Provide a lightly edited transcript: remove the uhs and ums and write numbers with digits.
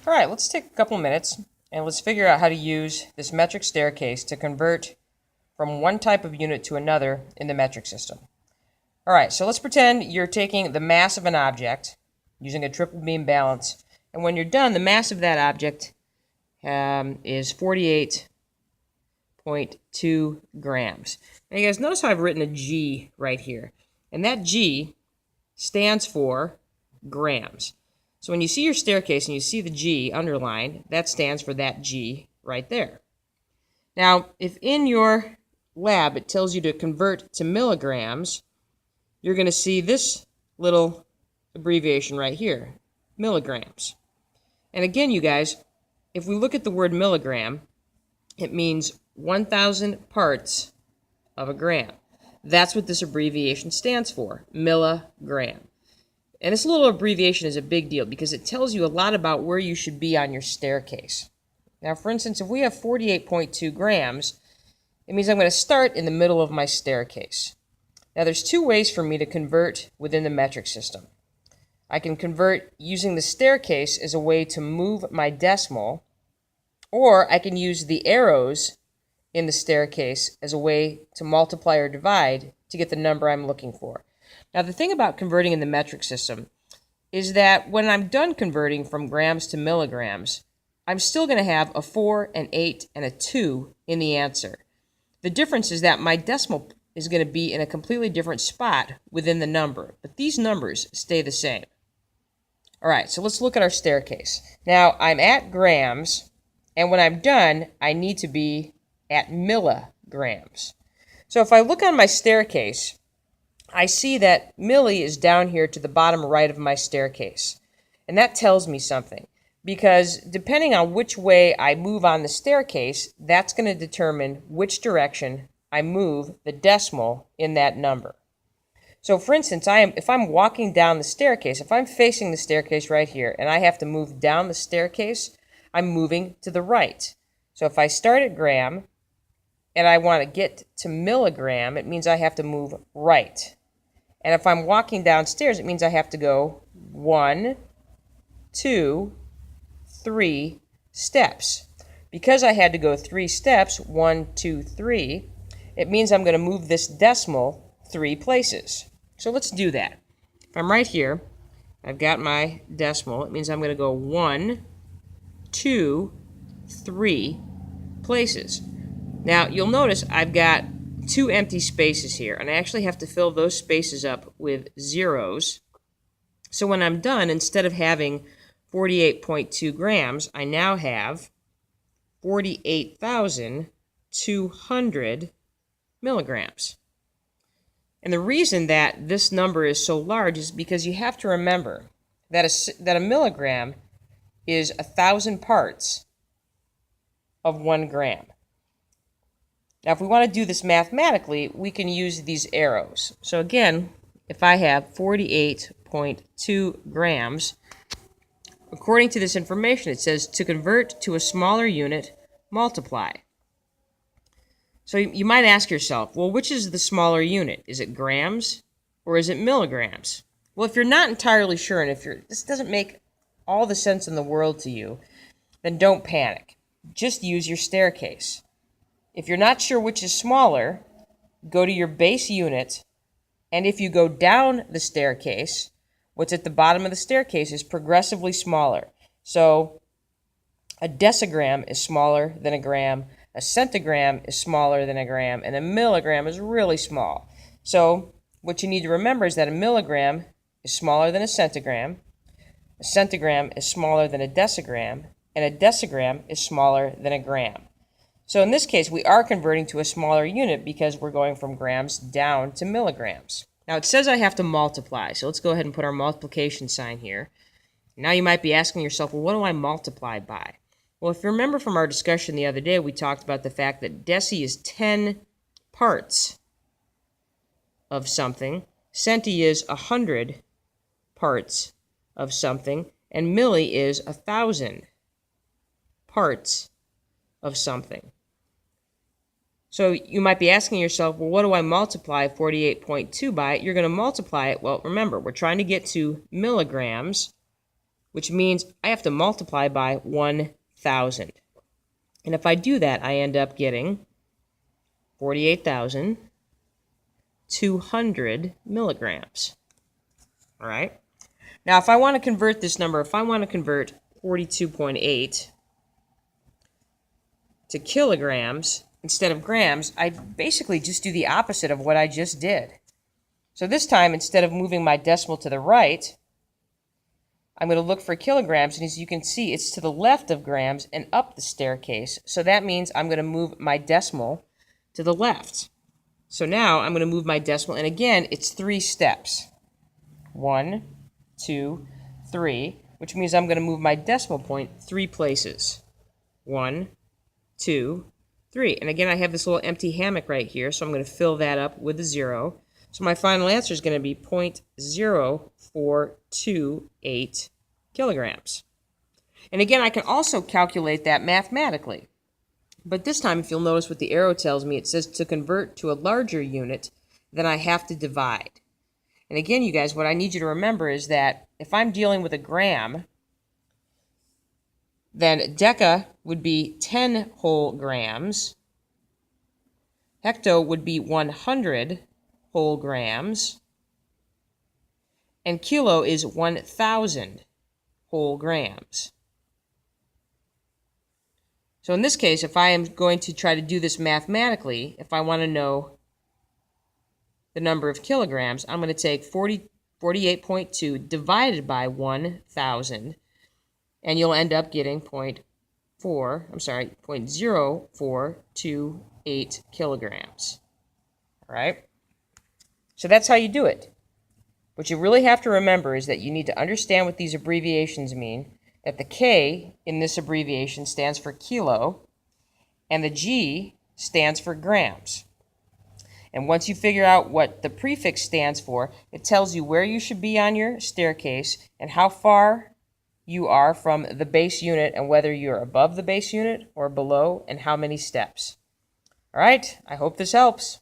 All right, let's take a couple minutes and let's figure out how to use this metric staircase to convert from one type of unit to another in the metric system. All right, so let's pretend you're taking the mass of an object using a triple beam balance, and when you're done, the mass of that object is 48.2 grams. Now you guys notice how I've written a G right here, and that G stands for grams. So when you see your staircase and you see the G underlined, that stands for that G right there. Now, if in your lab it tells you to convert to milligrams, you're going to see this little abbreviation right here, milligrams. And again, you guys, if we look at the word milligram, it means 1,000 parts of a gram. That's what this abbreviation stands for, milligram. And this little abbreviation is a big deal because it tells you a lot about where you should be on your staircase. Now, for instance, if we have 48.2 grams, it means I'm going to start in the middle of my staircase. Now, there's two ways for me to convert within the metric system. I can convert using the staircase as a way to move my decimal, or I can use the arrows in the staircase as a way to multiply or divide to get the number I'm looking for. Now, the thing about converting in the metric system is that when I'm done converting from grams to milligrams, I'm still going to have a 4, an 8, and a 2 in the answer. The difference is that my decimal is going to be in a completely different spot within the number, but these numbers stay the same. All right, so let's look at our staircase. Now, I'm at grams, and when I'm done, I need to be at milligrams. So if I look on my staircase, I see that milli is down here to the bottom right of my staircase. And that tells me something, because depending on which way I move on the staircase, that's going to determine which direction I move the decimal in that number. So for instance, if I'm walking down the staircase, if I'm facing the staircase right here, and I have to move down the staircase, I'm moving to the right. So if I start at gram, and I want to get to milligram, it means I have to move right. And if I'm walking downstairs, it means I have to go 1, 2, 3 steps. Because I had to go 3 steps, 1, 2, 3, it means I'm going to move this decimal 3 places. So let's do that. If I'm right here, I've got my decimal. It means I'm going to go 1, 2, 3 places. Now, you'll notice I've got 2 empty spaces here, and I actually have to fill those spaces up with zeros. So when I'm done, instead of having 48.2 grams, I now have 48,200 milligrams. And the reason that this number is so large is because you have to remember that a milligram is 1,000 parts of 1 gram. Now, if we want to do this mathematically, we can use these arrows. So again, if I have 48.2 grams, according to this information, it says to convert to a smaller unit, multiply. So you might ask yourself, well, which is the smaller unit? Is it grams or is it milligrams? Well, if you're not entirely sure, and if this doesn't make all the sense in the world to you, then don't panic. Just use your staircase. If you're not sure which is smaller, go to your base unit, and if you go down the staircase, what's at the bottom of the staircase is progressively smaller. So a decigram is smaller than a gram, a centigram is smaller than a gram, and a milligram is really small. So what you need to remember is that a milligram is smaller than a centigram is smaller than a decigram, and a decigram is smaller than a gram. So in this case, we are converting to a smaller unit because we're going from grams down to milligrams. Now it says I have to multiply, so let's go ahead and put our multiplication sign here. Now you might be asking yourself, well, what do I multiply by? Well, if you remember from our discussion the other day, we talked about the fact that deci is 10 parts of something, centi is 100 parts of something, and milli is 1,000 parts of something. So you might be asking yourself, well, what do I multiply 48.2 by? You're going to multiply it. Well, remember, we're trying to get to milligrams. which means I have to multiply by 1,000. And if I do that, I end up getting 48,200 milligrams. All right. Now, if I want to convert this number, if I want to convert 42.8 to kilograms instead of grams, I basically just do the opposite of what I just did. So this time, instead of moving my decimal to the right, I'm going to look for kilograms, and as you can see, it's to the left of grams and up the staircase. So that means I'm going to move my decimal to the left. So now I'm going to move my decimal, and again, it's 3 steps. 1, 2, 3, which means I'm going to move my decimal point 3 places. 1, 2, 3. And again, I have this little empty hammock right here, so I'm going to fill that up with a 0. So my final answer is going to be 0.0428 kilograms. And again, I can also calculate that mathematically. But this time, if you'll notice what the arrow tells me, it says to convert to a larger unit, then I have to divide. And again, you guys, what I need you to remember is that if I'm dealing with a gram, then deca would be 10 whole grams. Hecto would be 100 whole grams. And kilo is 1,000 whole grams. So in this case, if I am going to try to do this mathematically, if I want to know the number of kilograms, I'm going to take 48.2 divided by 1,000, and you'll end up getting 0.0428 kilograms. All right? So that's how you do it. What you really have to remember is that you need to understand what these abbreviations mean, that the K in this abbreviation stands for kilo, and the G stands for grams. And once you figure out what the prefix stands for, it tells you where you should be on your staircase and how far you are from the base unit and whether you're above the base unit or below and how many steps. All right, I hope this helps.